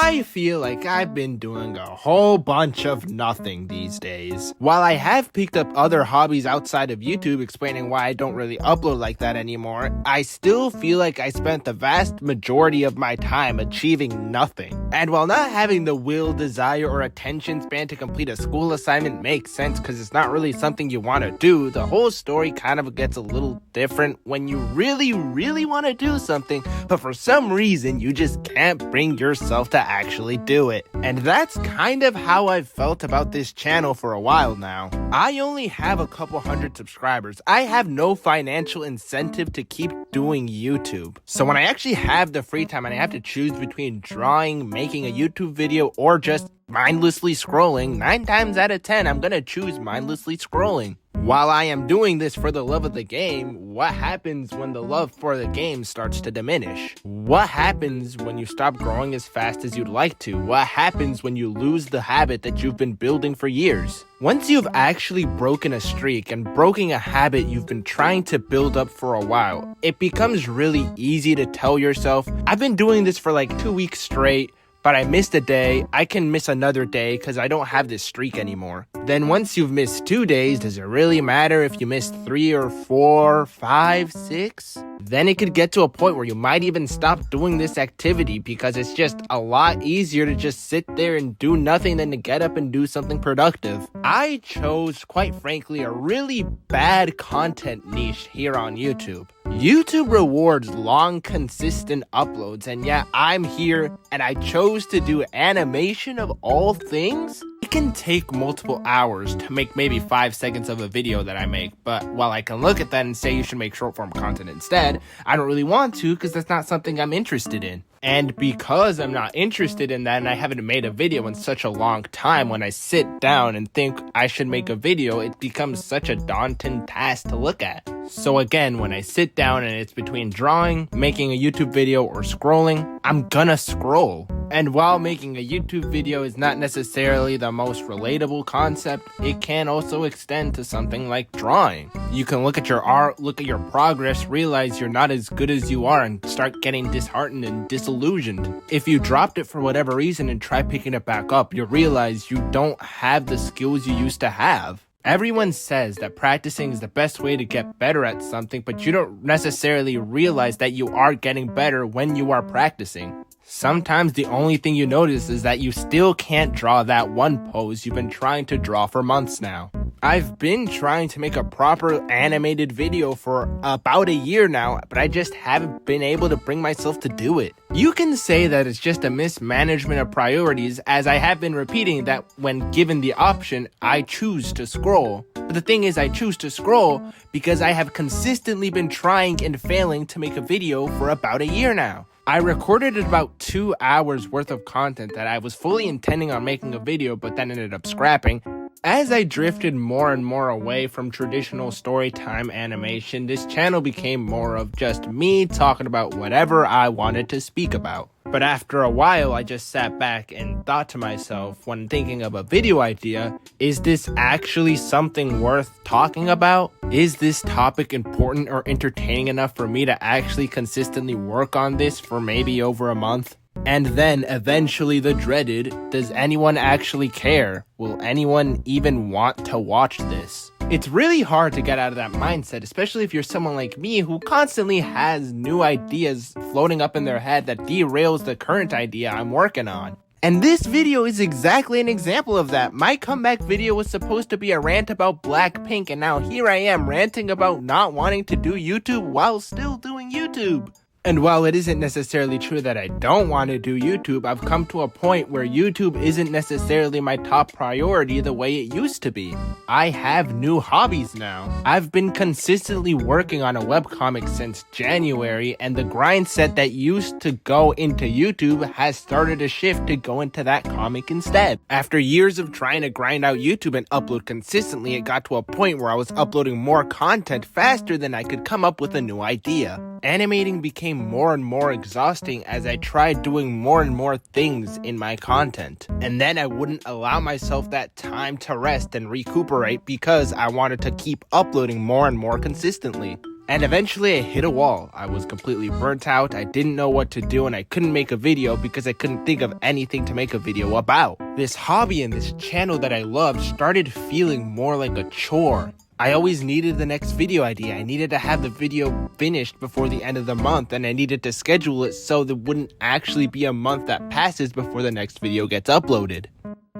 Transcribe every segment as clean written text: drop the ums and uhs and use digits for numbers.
I feel like I've been doing a whole bunch of nothing these days. While I have picked up other hobbies outside of YouTube explaining why I don't really upload like that anymore, I still feel like I spent the vast majority of my time achieving nothing. And while not having the will, desire, or attention span to complete a school assignment makes sense because it's not really something you want to do, the whole story kind of gets a little different when you really want to do something, but for some reason you just can't bring yourself to actually do it. And that's kind of how I've felt about this channel for a while now. I only have a couple hundred subscribers. I have no financial incentive to keep doing YouTube. So when I actually have the free time and I have to choose between drawing, making a YouTube video, or just mindlessly scrolling, 9 times out of 10, I'm gonna choose mindlessly scrolling. While I am doing this for the love of the game, what happens when the love for the game starts to diminish? What happens when you stop growing as fast as you'd like to? What happens when you lose the habit that you've been building for years? Once you've actually broken a streak and broken a habit you've been trying to build up for a while, it becomes really easy to tell yourself, I've been doing this for like 2 weeks straight, but I missed a day, I can miss another day because I don't have this streak anymore. Then once you've missed 2 days, does it really matter if you missed 3 or 4, 5, 6? Then it could get to a point where you might even stop doing this activity because it's just a lot easier to just sit there and do nothing than to get up and do something productive. I chose, quite frankly, a really bad content niche here on YouTube. YouTube rewards long, consistent uploads, and yet I'm here and I chose to do animation of all things? It can take multiple hours to make maybe 5 seconds of a video that I make, but while I can look at that and say you should make short form content instead, I don't really want to because that's not something I'm interested in. And because I'm not interested in that and I haven't made a video in such a long time, when I sit down and think I should make a video, it becomes such a daunting task to look at. So again, when I sit down and it's between drawing, making a YouTube video, or scrolling, I'm gonna scroll. And while making a YouTube video is not necessarily the most relatable concept, it can also extend to something like drawing. You can look at your art, look at your progress, realize you're not as good as you are, and start getting disheartened and disillusioned. If you dropped it for whatever reason and try picking it back up, you realize you don't have the skills you used to have. Everyone says that practicing is the best way to get better at something, but you don't necessarily realize that you are getting better when you are practicing. Sometimes the only thing you notice is that you still can't draw that one pose you've been trying to draw for months now. I've been trying to make a proper animated video for about a year now, but I just haven't been able to bring myself to do it. You can say that it's just a mismanagement of priorities, as I have been repeating that when given the option, I choose to scroll. But the thing is, I choose to scroll because I have consistently been trying and failing to make a video for about a year now. I recorded about 2 hours worth of content that I was fully intending on making a video, but then ended up scrapping. As I drifted more and more away from traditional storytime animation, this channel became more of just me talking about whatever I wanted to speak about. But after a while, I just sat back and thought to myself, when thinking of a video idea, is this actually something worth talking about? Is this topic important or entertaining enough for me to actually consistently work on this for maybe over a month? And then eventually the dreaded, does anyone actually care? Will anyone even want to watch this? It's really hard to get out of that mindset, especially if you're someone like me who constantly has new ideas floating up in their head that derails the current idea I'm working on. And this video is exactly an example of that. My comeback video was supposed to be a rant about Blackpink, and now here I am ranting about not wanting to do YouTube while still doing YouTube. And while it isn't necessarily true that I don't want to do YouTube, I've come to a point where YouTube isn't necessarily my top priority the way it used to be. I have new hobbies now. I've been consistently working on a webcomic since January, and the grind set that used to go into YouTube has started to shift to go into that comic instead. After years of trying to grind out YouTube and upload consistently, it got to a point where I was uploading more content faster than I could come up with a new idea. Animating became more and more exhausting as I tried doing more and more things in my content. And then I wouldn't allow myself that time to rest and recuperate because I wanted to keep uploading more and more consistently. And eventually I hit a wall. I was completely burnt out, I didn't know what to do, and I couldn't make a video because I couldn't think of anything to make a video about. This hobby and this channel that I loved started feeling more like a chore. I always needed the next video idea. I needed to have the video finished before the end of the month, and I needed to schedule it so there wouldn't actually be a month that passes before the next video gets uploaded.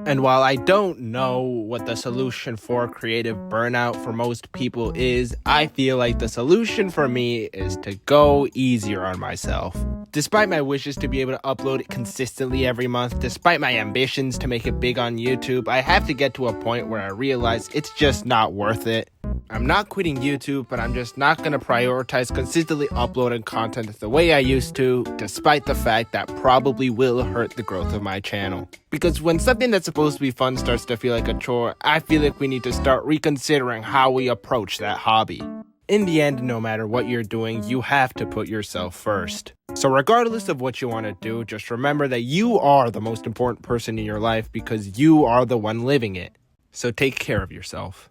And while I don't know what the solution for creative burnout for most people is, I feel like the solution for me is to go easier on myself. Despite my wishes to be able to upload it consistently every month, despite my ambitions to make it big on YouTube, I have to get to a point where I realize it's just not worth it. I'm not quitting YouTube, but I'm just not going to prioritize consistently uploading content the way I used to, despite the fact that probably will hurt the growth of my channel. Because when something that's supposed to be fun starts to feel like a chore, I feel like we need to start reconsidering how we approach that hobby. In the end, no matter what you're doing, you have to put yourself first. So regardless of what you want to do, just remember that you are the most important person in your life because you are the one living it. So take care of yourself.